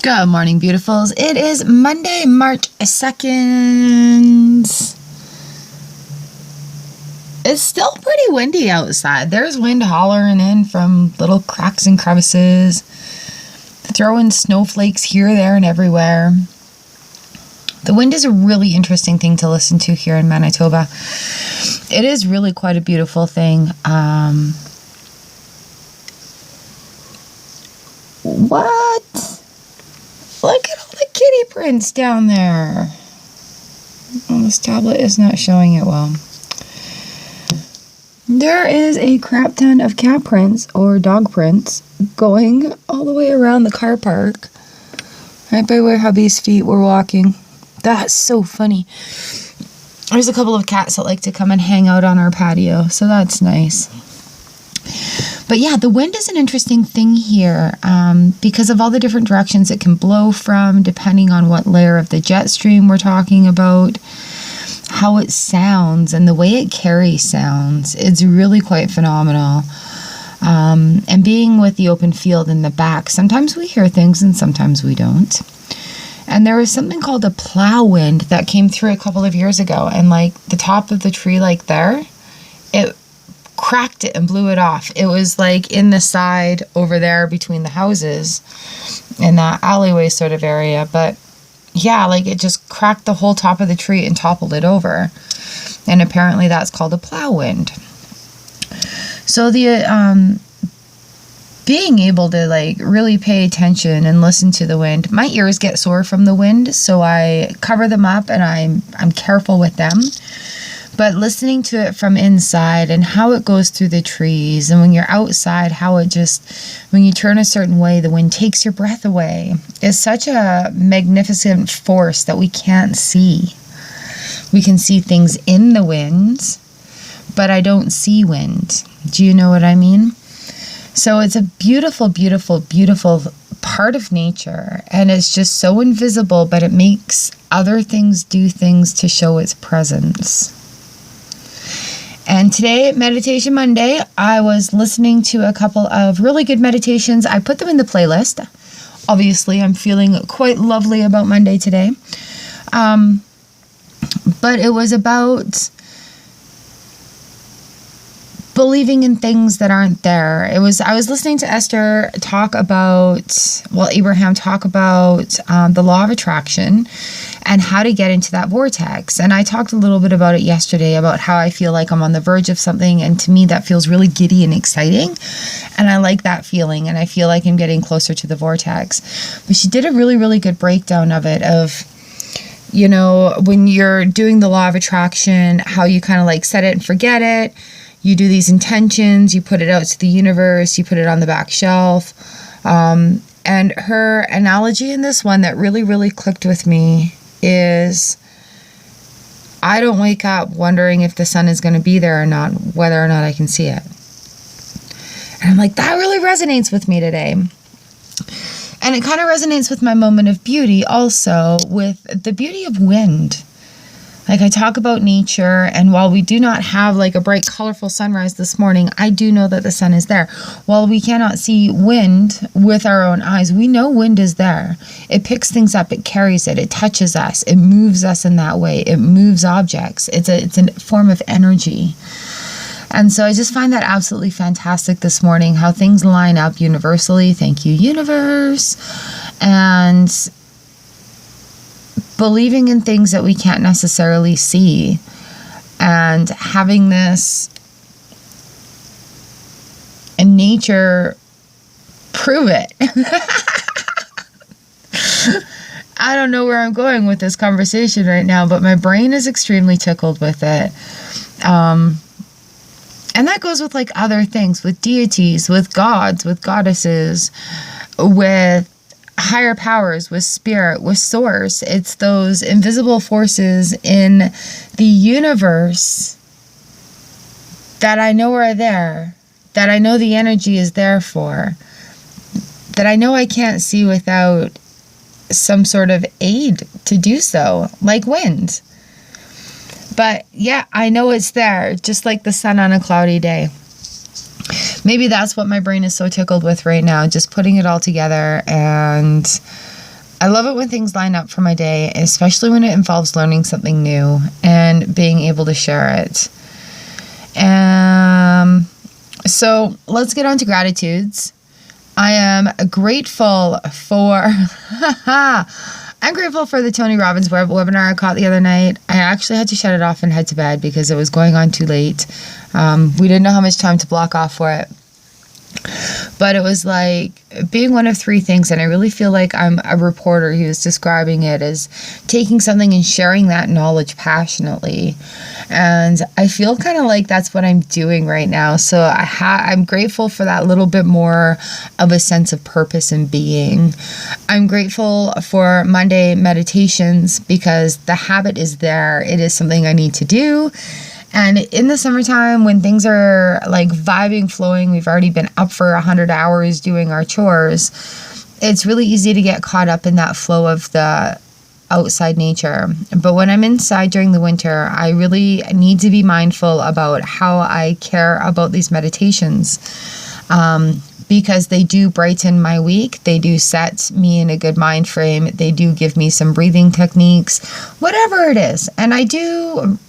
Good morning, beautifuls. It is Monday, March 2nd. It's still pretty windy outside. There's wind hollering in from little cracks and crevices, throwing snowflakes here, there, and everywhere. The wind is a really interesting thing to listen to here in Manitoba. It is really quite a beautiful thing. What? Look at all the kitty prints down there. Oh, this tablet is not showing it well. There is a crap ton of cat prints or dog prints going all the way around the car park. Right by where hubby's feet were walking. That's so funny. There's a couple of cats that like to come and hang out on our patio, so that's nice. But yeah, the wind is an interesting thing here because of all the different directions it can blow from, depending on what layer of the jet stream we're talking about, how it sounds, and the way it carries sounds. It's really quite phenomenal. And being with the open field in the back, sometimes we hear things and sometimes we don't. And there was something called a plow wind that came through a couple of years ago, and like the top of the tree like there, it cracked it and blew it off. It was like in the side over there between the houses in that alleyway sort of area. But yeah, like it just cracked the whole top of the tree and toppled it over. And apparently that's called a plow wind. So the being able to like really pay attention and listen to the wind. My ears get sore from the wind, so I cover them up and I'm careful with them. But listening to it from inside and how it goes through the trees, and when you're outside, how it just, when you turn a certain way, the wind takes your breath away. It's such a magnificent force that we can't see. We can see things in the wind, but I don't see wind. Do you know what I mean? So it's a beautiful, beautiful, beautiful part of nature, and it's just so invisible, but it makes other things do things to show its presence. And today, Meditation Monday, I was listening to a couple of really good meditations. I put them in the playlist. Obviously, I'm feeling quite lovely about Monday today. But it was about believing in things that aren't there. I was listening to Abraham talk about the law of attraction and how to get into that vortex. And I talked a little bit about it yesterday, about how I feel like I'm on the verge of something, and to me that feels really giddy and exciting, and I like that feeling, and I feel like I'm getting closer to the vortex. But she did a really, really good breakdown of it, of, you know, when you're doing the law of attraction, how you kind of like set it and forget it. You do these intentions, you put it out to the universe, you put it on the back shelf. And her analogy in this one that really, really clicked with me is, I don't wake up wondering if the sun is going to be there or not, whether or not I can see it. And I'm like, that really resonates with me today. And it kind of resonates with my moment of beauty also, with the beauty of wind. Like, I talk about nature, and while we do not have like a bright, colorful sunrise this morning, I do know that the sun is there. While we cannot see wind with our own eyes, we know wind is there. It picks things up, it carries it, it touches us, it moves us in that way, it moves objects. It's a form of energy. And so I just find that absolutely fantastic this morning, how things line up universally. Thank you, universe. And believing in things that we can't necessarily see, and having this in nature prove it. I don't know where I'm going with this conversation right now, but my brain is extremely tickled with it. And that goes with like other things, with deities, with gods, with goddesses, with higher powers, with spirit, with source. It's those invisible forces in the universe that I know are there, that I know the energy is there for, that I know I can't see without some sort of aid to do so, like wind. But yeah, I know it's there, just like the sun on a cloudy day. Maybe that's what my brain is so tickled with right now, just putting it all together and I love it when things line up for my day, especially when it involves learning something new and being able to share it. So let's get on to gratitudes. I am grateful for, I'm grateful for the Tony Robbins webinar I caught the other night. I actually had to shut it off and head to bed because it was going on too late. We didn't know how much time to block off for it. But it was like being one of three things, and I really feel like I'm a reporter who is describing it as taking something and sharing that knowledge passionately. And I feel kind of like that's what I'm doing right now. So I'm grateful for that little bit more of a sense of purpose and being. I'm grateful for Monday meditations because the habit is there. It is something I need to do. And in the summertime, when things are like vibing, flowing, we've already been up for 100 hours doing our chores, it's really easy to get caught up in that flow of the outside nature. But when I'm inside during the winter, I really need to be mindful about how I care about these meditations. Because they do brighten my week. They do set me in a good mind frame. They do give me some breathing techniques, whatever it is. And I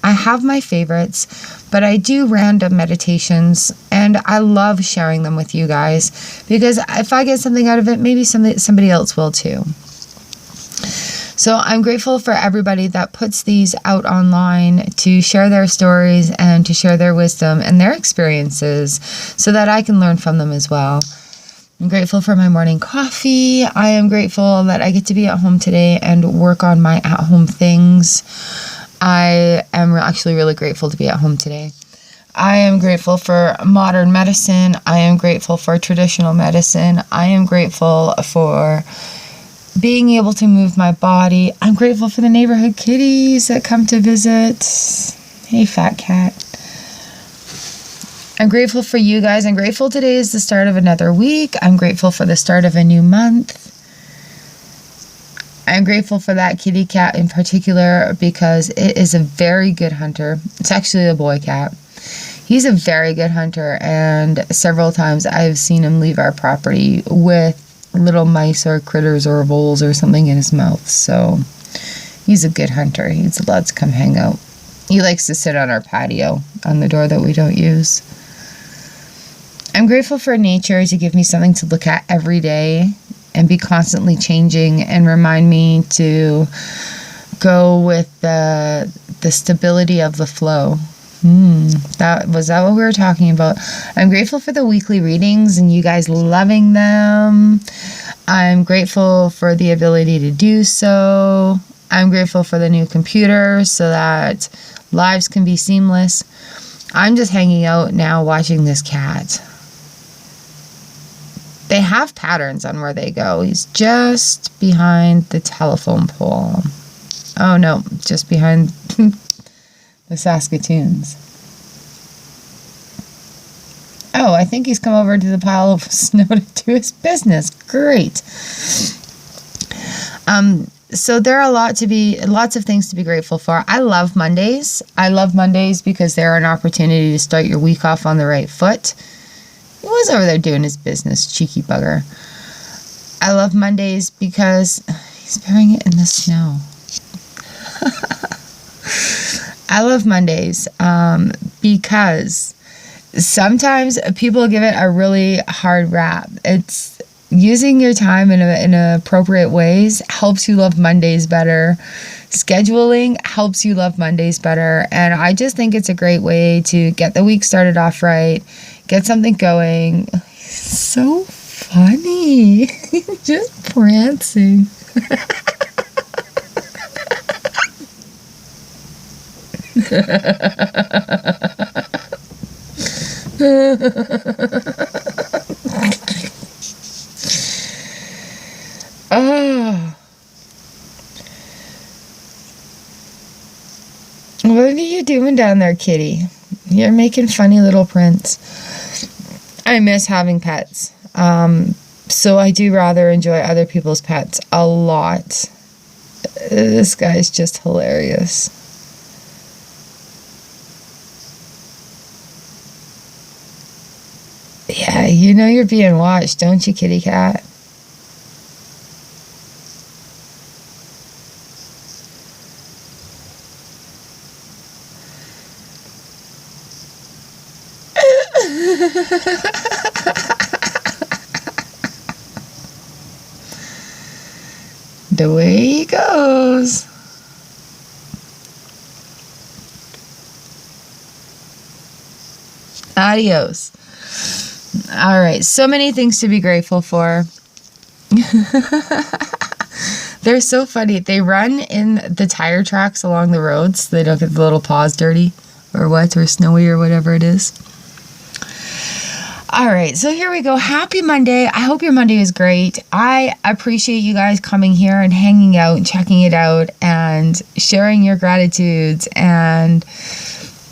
have my favorites, but I do random meditations, and I love sharing them with you guys because if I get something out of it, maybe somebody else will too. So I'm grateful for everybody that puts these out online to share their stories and to share their wisdom and their experiences so that I can learn from them as well. I'm grateful for my morning coffee. I am grateful that I get to be at home today and work on my at-home things. I am actually really grateful to be at home today. I am grateful for modern medicine. I am grateful for traditional medicine. I am grateful for being able to move my body. I'm grateful for the neighborhood kitties that come to visit. Hey, fat cat. I'm grateful for you guys. I'm grateful today is the start of another week. I'm grateful for the start of a new month. I'm grateful for that kitty cat in particular because it is a very good hunter. It's actually a boy cat. He's a very good hunter, and several times I've seen him leave our property with little mice or critters or voles or something in his mouth. So he's a good hunter. He's allowed to come hang out. He likes to sit on our patio on the door that we don't use. I'm grateful for nature to give me something to look at every day and be constantly changing and remind me to go with the stability of the flow. That what we were talking about. I'm grateful for the weekly readings and you guys loving them. I'm grateful for the ability to do so. I'm grateful for the new computer so that lives can be seamless. I'm just hanging out now watching this cat. They have patterns on where they go. He's just behind the telephone pole. Oh no, just behind the Saskatoons. Oh, I think he's come over to the pile of snow to do his business. Great. So there are lots of things to be grateful for. I love Mondays. I love Mondays because they're an opportunity to start your week off on the right foot. He was over there doing his business, cheeky bugger. I love Mondays because he's burying it in the snow. I love Mondays because sometimes people give it a really hard rap. It's using your time in appropriate ways helps you love Mondays better. Scheduling helps you love Mondays better. And I just think it's a great way to get the week started off right, get something going. So funny. Just prancing. Oh. What are you doing down there, kitty? You're making funny little prints. I miss having pets. So I do rather enjoy other people's pets a lot. This guy's just hilarious. Yeah, you know you're being watched, don't you, kitty cat? The way he goes. Adios. All right, so many things to be grateful for. They're so funny. They run in the tire tracks along the roads so they don't get the little paws dirty or wet or snowy or whatever it is. All right, so here we go. Happy Monday. I hope your Monday is great. I appreciate you guys coming here and hanging out and checking it out and sharing your gratitudes and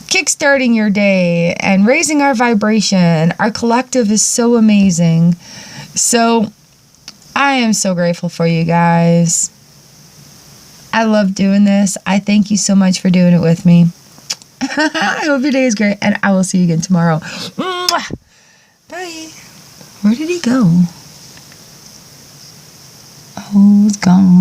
kickstarting your day and raising our vibration. Our collective is so amazing. So I am so grateful for you guys. I love doing this. I thank you so much for doing it with me. I hope your day is great, and I will see you again tomorrow. Mwah! Bye. Where did he go? Oh, he's gone.